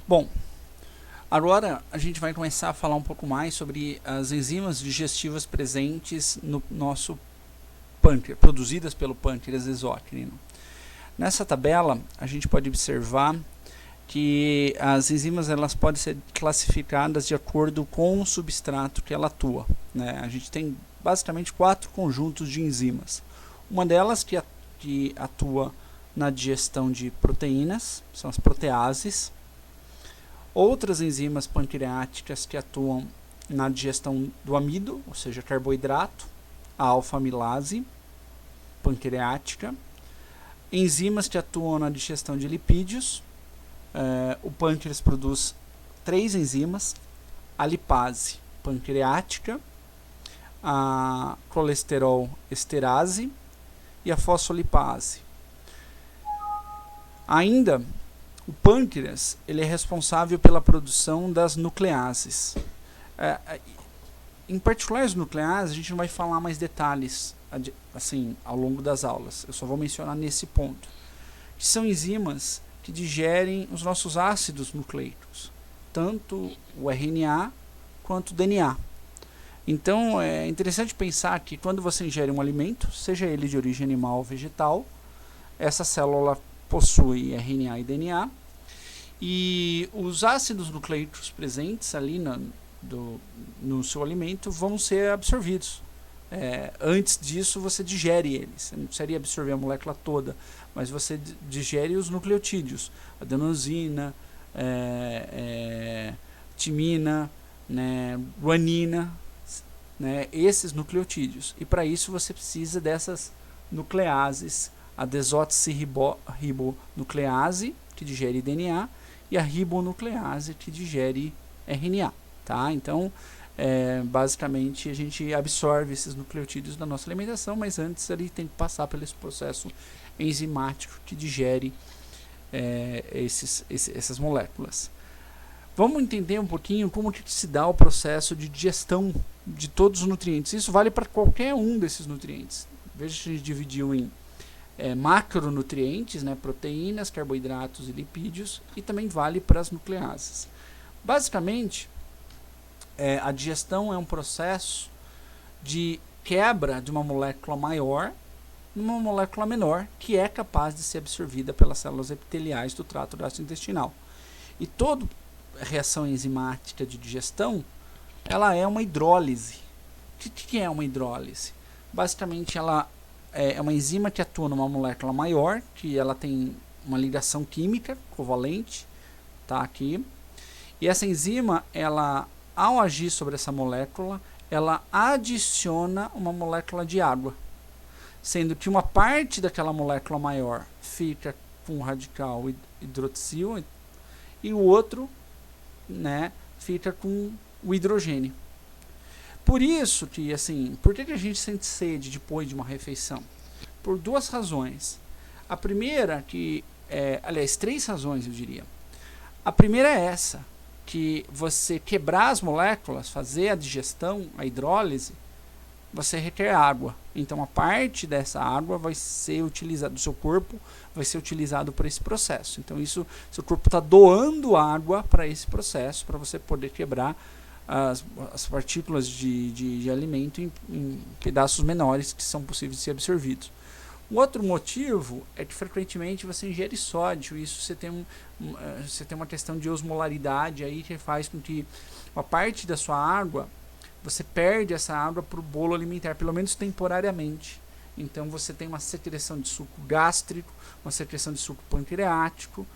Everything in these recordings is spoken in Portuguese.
Bom, agora a gente vai começar a falar um pouco mais sobre as enzimas digestivas presentes no nosso pâncreas, produzidas pelo pâncreas exócrino. Nessa tabela, a gente pode observar que as enzimas elas podem ser classificadas de acordo com o substrato que ela atua, né? A gente tem basicamente 4 conjuntos de enzimas. Uma delas que atua na digestão de proteínas, são as proteases. Outras enzimas pancreáticas que atuam na digestão do amido, ou seja, carboidrato, a alfa-amilase pancreática. Enzimas que atuam na digestão de lipídios. O pâncreas produz 3 enzimas: a lipase pancreática, a colesterol esterase e a fosfolipase. Ainda, o pâncreas ele é responsável pela produção das nucleases. Em particular, as nucleases, a gente não vai falar mais detalhes assim ao longo das aulas. Eu só vou mencionar nesse ponto. Que são enzimas que digerem os nossos ácidos nucleicos, tanto o RNA quanto o DNA. Então, é interessante pensar que quando você ingere um alimento, seja ele de origem animal ou vegetal, essa célula possui RNA e DNA, e os ácidos nucleicos presentes ali no seu alimento vão ser absorvidos. Antes disso, você digere eles. Você não precisaria absorver a molécula toda, mas você digere os nucleotídeos, adenosina, timina, né, guanina, né, esses nucleotídeos. E para isso você precisa dessas nucleases, a desoxirribonuclease, que digere DNA, e a ribonuclease, que digere RNA. Tá? Então, basicamente, a gente absorve esses nucleotídeos da nossa alimentação, mas antes ele tem que passar por esse processo enzimático que digere essas moléculas. Vamos entender um pouquinho como que se dá o processo de digestão de todos os nutrientes. Isso vale para qualquer um desses nutrientes. Veja que a gente dividiu em macronutrientes, né, proteínas, carboidratos e lipídios, e também vale para as nucleases. Basicamente, a digestão é um processo de quebra de uma molécula maior numa molécula menor, que é capaz de ser absorvida pelas células epiteliais do trato gastrointestinal. E toda reação enzimática de digestão, ela é uma hidrólise. O que é uma hidrólise? Basicamente, ela é uma enzima que atua numa molécula maior, que ela tem uma ligação química covalente, tá aqui. E essa enzima, ela, ao agir sobre essa molécula, ela adiciona uma molécula de água, sendo que uma parte daquela molécula maior fica com o radical hidroxil e o outro, né, fica com o hidrogênio. Por isso que, assim, por que a gente sente sede depois de uma refeição? Por 2 razões. A primeira, aliás, 3 razões eu diria. A primeira é essa, que você quebrar as moléculas, fazer a digestão, a hidrólise, você requer água. Então, a parte dessa água vai ser utilizada, do seu corpo vai ser utilizado para esse processo. Então, seu corpo está doando água para esse processo, para você poder quebrar as partículas de alimento em pedaços menores que são possíveis de ser absorvidos. Um outro motivo é que frequentemente você ingere sódio, e isso você tem uma questão de osmolaridade aí que faz com que uma parte da sua água, você perde essa água para o bolo alimentar, pelo menos temporariamente. Então você tem uma secreção de suco gástrico, uma secreção de suco pancreático,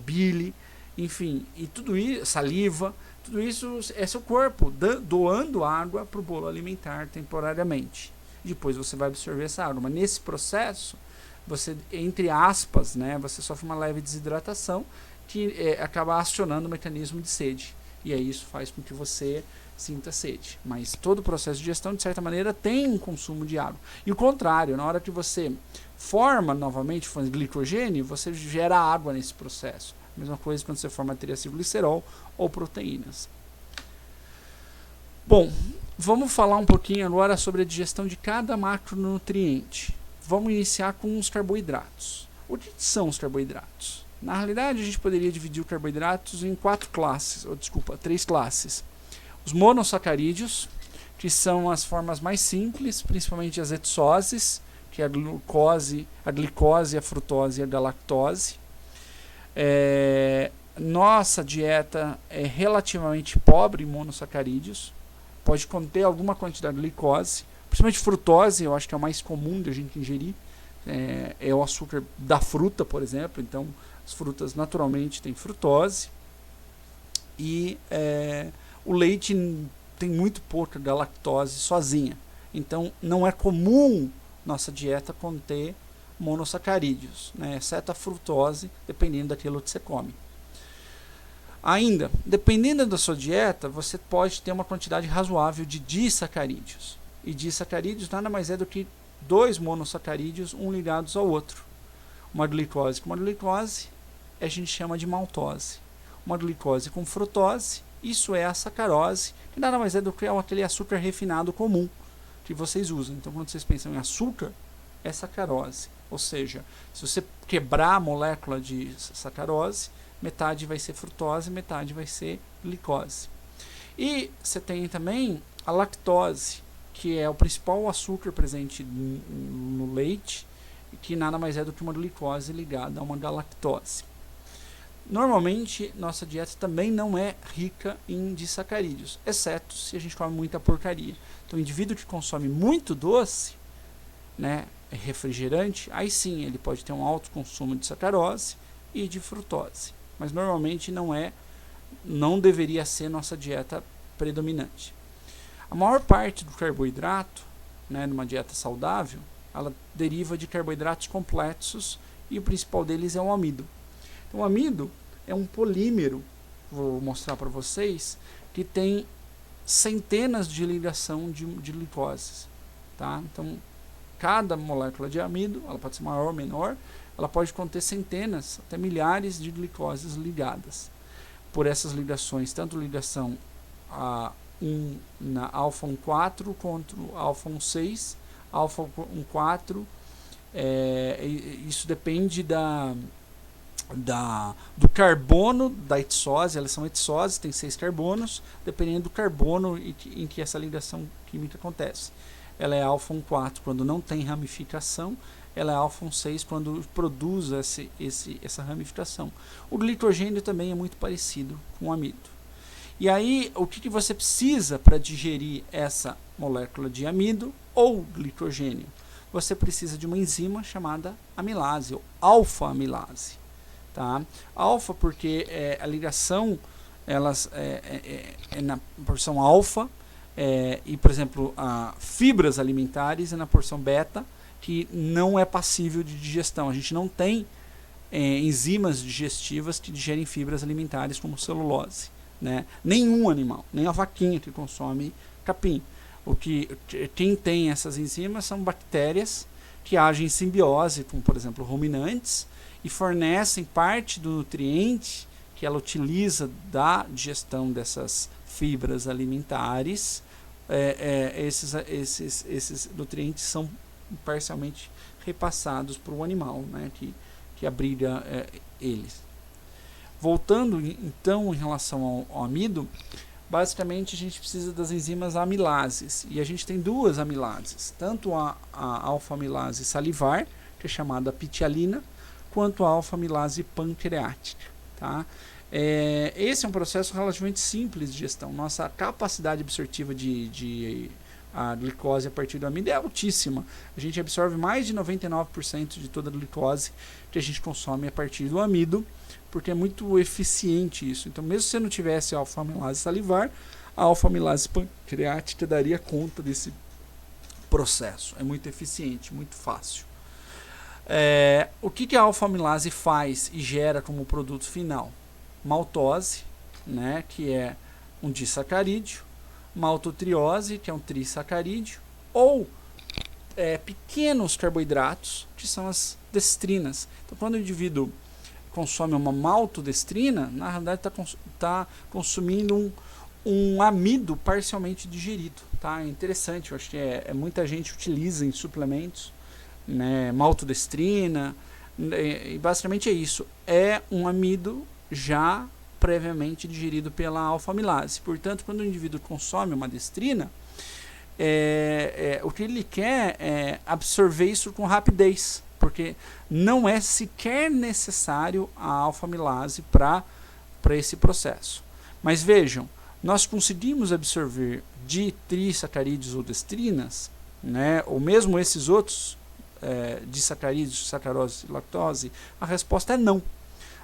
bile, enfim, e tudo isso, saliva, tudo isso é seu corpo doando água para o bolo alimentar temporariamente. Depois você vai absorver essa água, mas nesse processo, você, entre aspas, né, você sofre uma leve desidratação que acaba acionando o mecanismo de sede. E aí isso faz com que você sinta sede. Mas todo o processo de digestão, de certa maneira, tem um consumo de água. E o contrário, na hora que você forma novamente glicogênio, você gera água nesse processo. Mesma coisa quando você forma triacilglicerol ou proteínas. Bom, vamos falar um pouquinho agora sobre a digestão de cada macronutriente. Vamos iniciar com os carboidratos. O que são os carboidratos? Na realidade, a gente poderia dividir os carboidratos em três classes. Os monossacarídeos, que são as formas mais simples, principalmente as hexoses, que é a glicose, a frutose e a galactose. Nossa dieta é relativamente pobre em monossacarídeos, pode conter alguma quantidade de glicose, principalmente frutose, eu acho que é o mais comum de a gente ingerir, é o açúcar da fruta, por exemplo, então as frutas naturalmente têm frutose, e o leite tem muito pouca galactose sozinha, então não é comum nossa dieta conter monossacarídeos, né, exceto a frutose, dependendo daquilo que você come. Ainda, dependendo da sua dieta, você pode ter uma quantidade razoável de disacarídeos. E disacarídeos nada mais é do que dois monossacarídeos, um ligados ao outro. Uma glicose com uma glicose, a gente chama de maltose. Uma glicose com frutose, isso é a sacarose, que nada mais é do que aquele açúcar refinado comum que vocês usam. Então, quando vocês pensam em açúcar, é sacarose. Ou seja, se você quebrar a molécula de sacarose, metade vai ser frutose, metade vai ser glicose. E você tem também a lactose, que é o principal açúcar presente no leite, que nada mais é do que uma glicose ligada a uma galactose. Normalmente, nossa dieta também não é rica em disacarídeos, exceto se a gente come muita porcaria. Então, o indivíduo que consome muito doce, né, refrigerante, aí sim ele pode ter um alto consumo de sacarose e de frutose. Mas normalmente não deveria ser nossa dieta predominante. A maior parte do carboidrato, né, numa dieta saudável, ela deriva de carboidratos complexos e o principal deles é o amido. Então, o amido é um polímero, vou mostrar para vocês, que tem centenas de ligação de glicoses. Tá? Então, cada molécula de amido, ela pode ser maior ou menor, ela pode conter centenas, até milhares de glicoses ligadas. Por essas ligações, tanto ligação na alfa 1,4 contra alfa 1,6, alfa 1,4, isso depende do carbono da hexose, elas são hexoses, tem 6 carbonos, dependendo do carbono em que essa ligação química acontece. Ela é alfa 1,4 quando não tem ramificação, ela é alfa 1,6 quando produz essa ramificação. O glicogênio também é muito parecido com o amido. E aí, o que você precisa para digerir essa molécula de amido ou glicogênio? Você precisa de uma enzima chamada amilase, ou alfa-amilase. Tá? Alfa porque a ligação é na porção alfa, e, por exemplo, fibras alimentares é na porção beta, que não é passível de digestão. A gente não tem enzimas digestivas que digerem fibras alimentares como celulose, né? Nenhum animal, nem a vaquinha que consome capim. Quem tem essas enzimas são bactérias que agem em simbiose com, por exemplo, ruminantes e fornecem parte do nutriente que ela utiliza da digestão dessas fibras alimentares. Esses nutrientes são parcialmente repassados para o animal, né, que abriga eles. Voltando então em relação ao amido, basicamente a gente precisa das enzimas amilases, e a gente tem duas amilases, tanto a alfa-amilase salivar, que é chamada pitialina, quanto a alfa-amilase pancreática. Tá? Esse é um processo relativamente simples de digestão. Nossa capacidade absortiva de a glicose a partir do amido é altíssima. A gente absorve mais de 99% de toda a glicose que a gente consome a partir do amido, porque é muito eficiente isso. Então, mesmo se você não tivesse a alfa-amilase salivar, a alfa-amilase pancreática daria conta desse processo. É muito eficiente, muito fácil. O que a alfa-amilase faz e gera como produto final? Maltose, né, que é um disacarídeo, maltotriose, que é um trissacarídeo, ou pequenos carboidratos, que são as destrinas. Então, quando o indivíduo consome uma maltodestrina, na realidade está consumindo um amido parcialmente digerido. Tá? É interessante, eu acho que muita gente utiliza em suplementos, né, maltodestrina, E basicamente é isso. É um amido já previamente digerido pela alfa-amilase. Portanto, quando o indivíduo consome uma destrina, o que ele quer é absorver isso com rapidez, porque não é sequer necessário a alfa-amilase para esse processo. Mas vejam, nós conseguimos absorver de trisacarídeos ou destrinas, né, ou mesmo esses outros disacarídeos, sacarose e lactose? A resposta é não.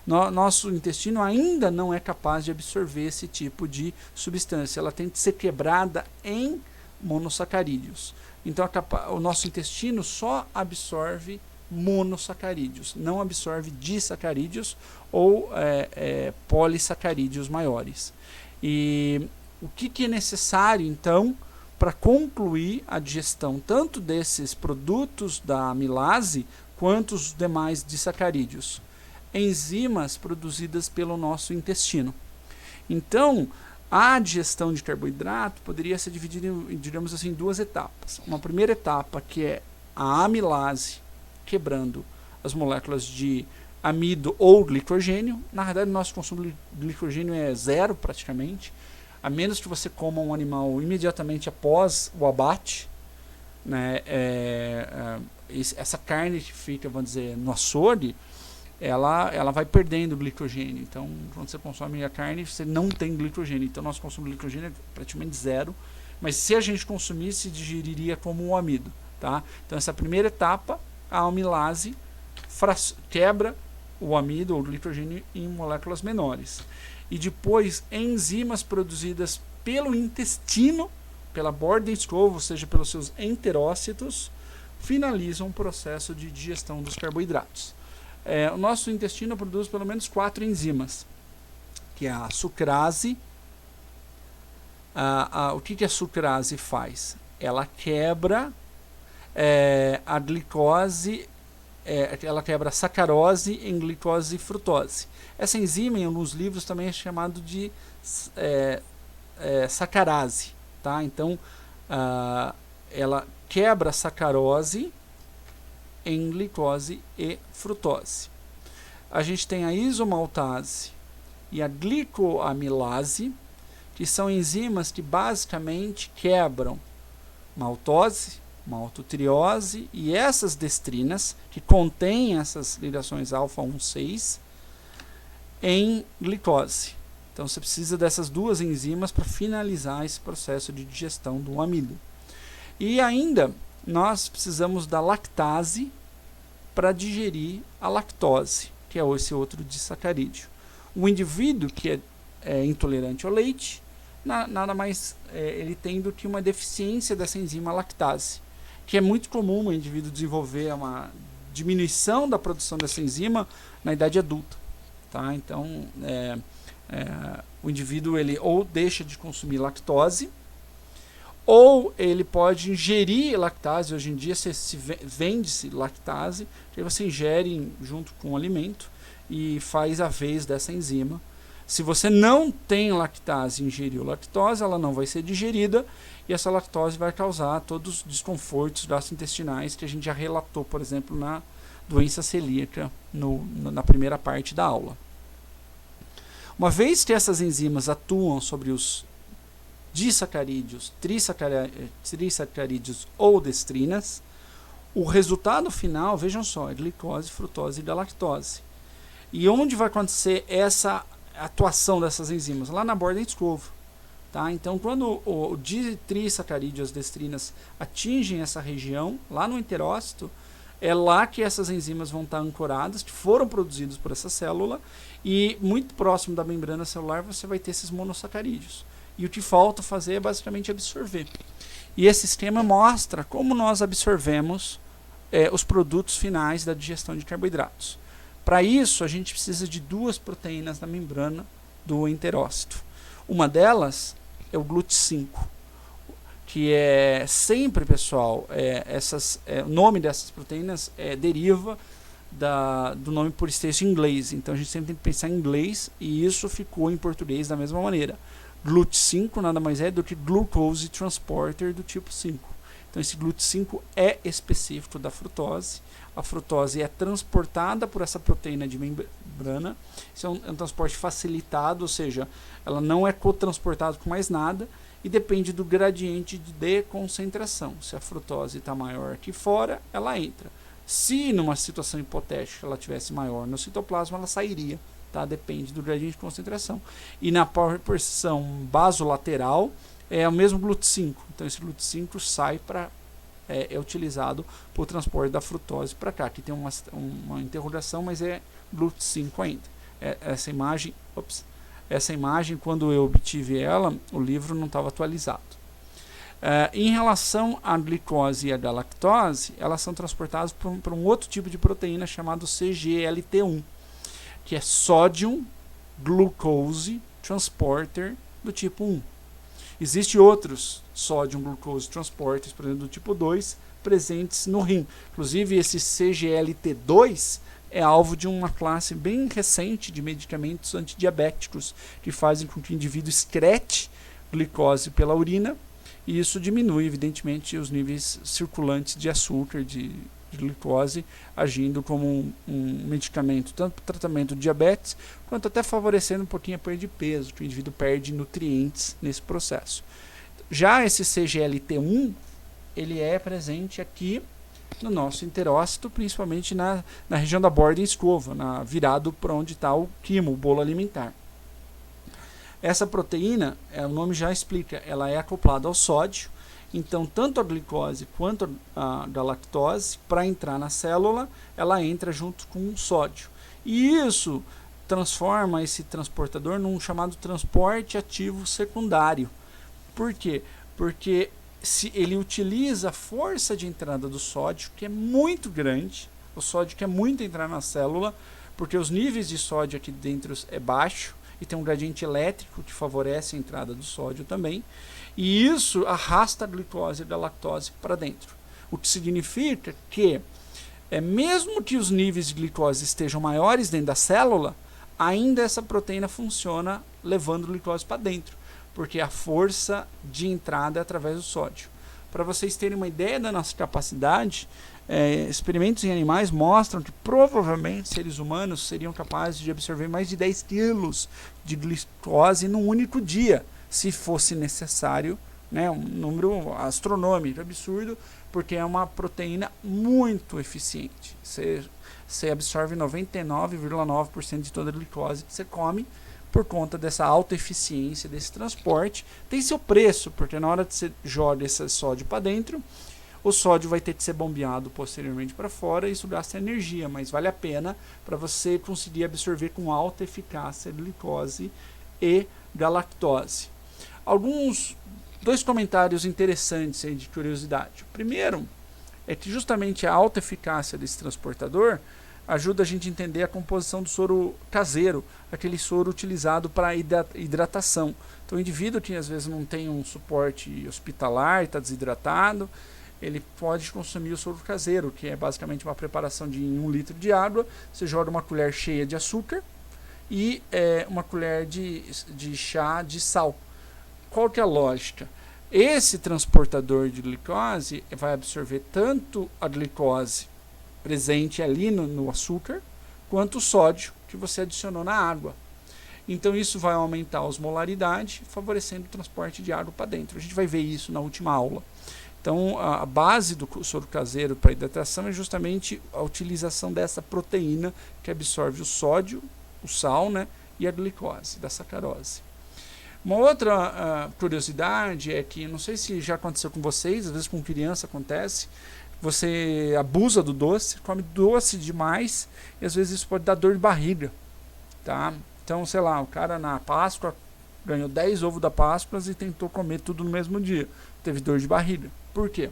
Nosso intestino ainda não é capaz de absorver esse tipo de substância. Ela tem que ser quebrada em monossacarídeos. Então o nosso intestino só absorve monossacarídeos, não absorve disacarídeos ou polissacarídeos maiores. E o que é necessário então para concluir a digestão tanto desses produtos da amilase quanto os demais disacarídeos? Enzimas produzidas pelo nosso intestino. Então, a digestão de carboidrato poderia ser dividida em, digamos assim, duas etapas. Uma primeira etapa, que é a amilase quebrando as moléculas de amido ou glicogênio. Na verdade, nosso consumo de glicogênio é zero praticamente, a menos que você coma um animal imediatamente após o abate, né? Essa carne que fica, vamos dizer, no açougue, ela vai perdendo glicogênio. Então, quando você consome a carne, você não tem glicogênio. Então, nosso consumo de glicogênio é praticamente zero. Mas se a gente consumisse, digeriria como um amido. Tá? Então, essa primeira etapa, a amilase quebra o amido ou glicogênio em moléculas menores. E depois, enzimas produzidas pelo intestino, pela borda escova, ou seja, pelos seus enterócitos, finalizam o processo de digestão dos carboidratos. O nosso intestino produz pelo menos 4 enzimas, que é a sucrase. O que a sucrase faz? Ela quebra a glicose, ela quebra a sacarose em glicose e frutose. Essa enzima, em alguns livros, também é chamado de sacarase. Tá? Então, ela quebra a sacarose em glicose e frutose. A gente tem a isomaltase e a glicoamilase, que são enzimas que basicamente quebram maltose, maltotriose e essas destrinas, que contêm essas ligações alfa-1,6, em glicose. Então você precisa dessas duas enzimas para finalizar esse processo de digestão do amido. E ainda nós precisamos da lactase para digerir a lactose, que é esse outro disacarídeo. O indivíduo que é intolerante ao leite, nada mais ele tem do que uma deficiência dessa enzima lactase, que é muito comum o indivíduo desenvolver uma diminuição da produção dessa enzima na idade adulta. Tá? Então, o indivíduo ele ou deixa de consumir lactose, ou ele pode ingerir lactase. Hoje em dia vende-se lactase, que você ingere junto com o alimento e faz a vez dessa enzima. Se você não tem lactase e ingeriu lactose, ela não vai ser digerida e essa lactose vai causar todos os desconfortos gastrointestinais que a gente já relatou, por exemplo, na doença celíaca, na primeira parte da aula. Uma vez que essas enzimas atuam sobre os disacarídeos, trisacarídeos ou destrinas, o resultado final, vejam só, é glicose, frutose e galactose. E onde vai acontecer essa atuação dessas enzimas? Lá na borda da escova. Tá? Então, quando o trisacarídeo e as destrinas atingem essa região, lá no enterócito, é lá que essas enzimas vão estar ancoradas, que foram produzidas por essa célula, e muito próximo da membrana celular você vai ter esses monossacarídeos. E o que falta fazer é basicamente absorver. E esse esquema mostra como nós absorvemos os produtos finais da digestão de carboidratos. Para isso, a gente precisa de duas proteínas na membrana do enterócito. Uma delas é o GLUT5, que é sempre, pessoal, o nome dessas proteínas deriva do nome por extenso em inglês. Então a gente sempre tem que pensar em inglês, e isso ficou em português da mesma maneira. GLUT5 nada mais é do que Glucose Transporter do tipo 5. Então esse GLUT5 é específico da frutose. A frutose é transportada por essa proteína de membrana. Isso é um transporte facilitado, ou seja, ela não é cotransportada com mais nada e depende do gradiente de concentração. Se a frutose está maior aqui fora, ela entra. Se numa situação hipotética ela tivesse maior no citoplasma, ela sairia. Tá? Depende do gradiente de concentração. E na porção basolateral é o mesmo GLUT5. Então esse GLUT5 sai para é utilizado para o transporte da frutose para cá. Aqui tem uma interrogação, mas é GLUT5 ainda. Essa imagem, quando eu obtive ela, o livro não estava atualizado. Em relação à glicose e à galactose, elas são transportadas por um outro tipo de proteína chamado CGLT1, que é Sodium Glucose Transporter do tipo 1. Existem outros Sodium Glucose Transporters, por exemplo, do tipo 2, presentes no rim. Inclusive, esse CGLT2 é alvo de uma classe bem recente de medicamentos antidiabéticos, que fazem com que o indivíduo excrete glicose pela urina, e isso diminui, evidentemente, os níveis circulantes de açúcar, de glicose, agindo como um medicamento, tanto para o tratamento de diabetes, quanto até favorecendo um pouquinho a perda de peso, que o indivíduo perde nutrientes nesse processo. Já esse CGLT1, ele é presente aqui no nosso enterócito, principalmente na região da borda em escova, virado para onde está o quimo, o bolo alimentar. Essa proteína, o nome já explica, ela é acoplada ao sódio. Então, tanto a glicose quanto a galactose, para entrar na célula, ela entra junto com o sódio. E isso transforma esse transportador num chamado transporte ativo secundário. Por quê? Porque se ele utiliza a força de entrada do sódio, que é muito grande, o sódio quer muito entrar na célula, porque os níveis de sódio aqui dentro é baixo, e tem um gradiente elétrico que favorece a entrada do sódio também, e isso arrasta a glicose e a galactose para dentro. O que significa que, mesmo que os níveis de glicose estejam maiores dentro da célula, ainda essa proteína funciona levando glicose para dentro, porque a força de entrada é através do sódio. Para vocês terem uma ideia da nossa capacidade, experimentos em animais mostram que provavelmente seres humanos seriam capazes de absorver mais de 10 quilos de glicose num único dia, se fosse necessário, né, um número astronômico, absurdo, porque é uma proteína muito eficiente. Você absorve 99,9% de toda a glicose que você come por conta dessa alta eficiência desse transporte. Tem seu preço, porque na hora que você joga esse sódio para dentro, o sódio vai ter que ser bombeado posteriormente para fora, e isso gasta energia, mas vale a pena para você conseguir absorver com alta eficácia glicose e galactose. Dois comentários interessantes aí de curiosidade. O primeiro é que justamente a alta eficácia desse transportador ajuda a gente a entender a composição do soro caseiro, aquele soro utilizado para hidratação. Então o indivíduo que às vezes não tem um suporte hospitalar e está desidratado, ele pode consumir o soro caseiro, que é basicamente uma preparação de 1 litro de água, você joga uma colher cheia de açúcar e uma colher de chá de sal. Qual que é a lógica? Esse transportador de glicose vai absorver tanto a glicose presente ali no açúcar, quanto o sódio que você adicionou na água. Então isso vai aumentar a osmolaridade, favorecendo o transporte de água para dentro. A gente vai ver isso na última aula. Então a base do soro caseiro para hidratação é justamente a utilização dessa proteína que absorve o sódio, o sal, né, e a glicose, da sacarose. Uma outra curiosidade é que, não sei se já aconteceu com vocês, às vezes com criança acontece, você abusa do doce, come doce demais, e às vezes isso pode dar dor de barriga, tá? Então, sei lá, o cara na Páscoa ganhou 10 ovos da Páscoa e tentou comer tudo no mesmo dia, teve dor de barriga. Por quê?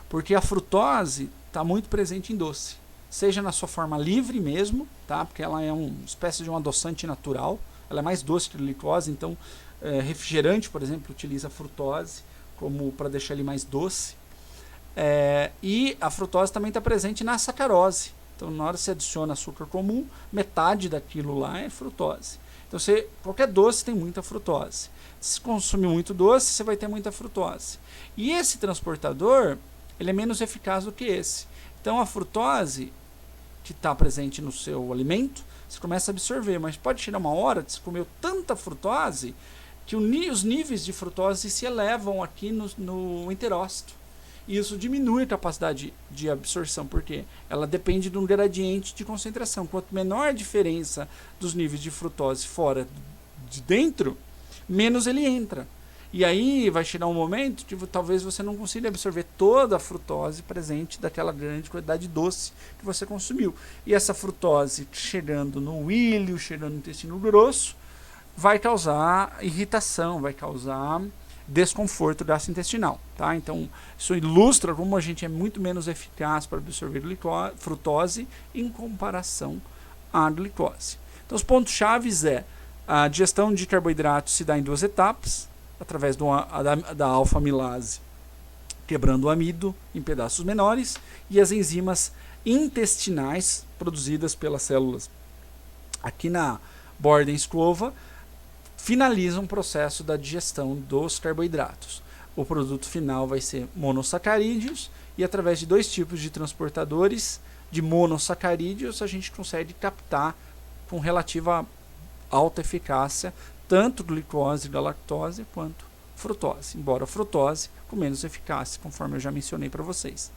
Porque a frutose está muito presente em doce, seja na sua forma livre mesmo, tá? Porque ela é uma espécie de um adoçante natural, ela é mais doce que a glicose, então refrigerante, por exemplo, utiliza a frutose como para deixar ele mais doce. E a frutose também está presente na sacarose. Então, na hora que você adiciona açúcar comum, metade daquilo lá é frutose. Então, qualquer doce tem muita frutose. Se consumir muito doce, você vai ter muita frutose. E esse transportador, ele é menos eficaz do que esse. Então, a frutose que está presente no seu alimento, você começa a absorver, mas pode chegar uma hora que você comeu tanta frutose que os níveis de frutose se elevam aqui no enterócito. E isso diminui a capacidade de absorção, porque ela depende de um gradiente de concentração. Quanto menor a diferença dos níveis de frutose fora de dentro, menos ele entra. E aí vai chegar um momento que talvez você não consiga absorver toda a frutose presente daquela grande quantidade de doce que você consumiu. E essa frutose chegando no íleo, chegando no intestino grosso, vai causar irritação, vai causar desconforto gastrointestinal, tá? Então, isso ilustra como a gente é muito menos eficaz para absorver frutose em comparação à glicose. Então, os pontos chaves a digestão de carboidratos se dá em 2 etapas, através da alfa-amilase, quebrando o amido em pedaços menores, e as enzimas intestinais produzidas pelas células aqui na borda escova finalizam o processo da digestão dos carboidratos. O produto final vai ser monossacarídeos, e através de 2 tipos de transportadores de monossacarídeos a gente consegue captar com relativa alta eficácia tanto glicose da lactose quanto frutose, embora a frutose com menos eficácia, conforme eu já mencionei para vocês.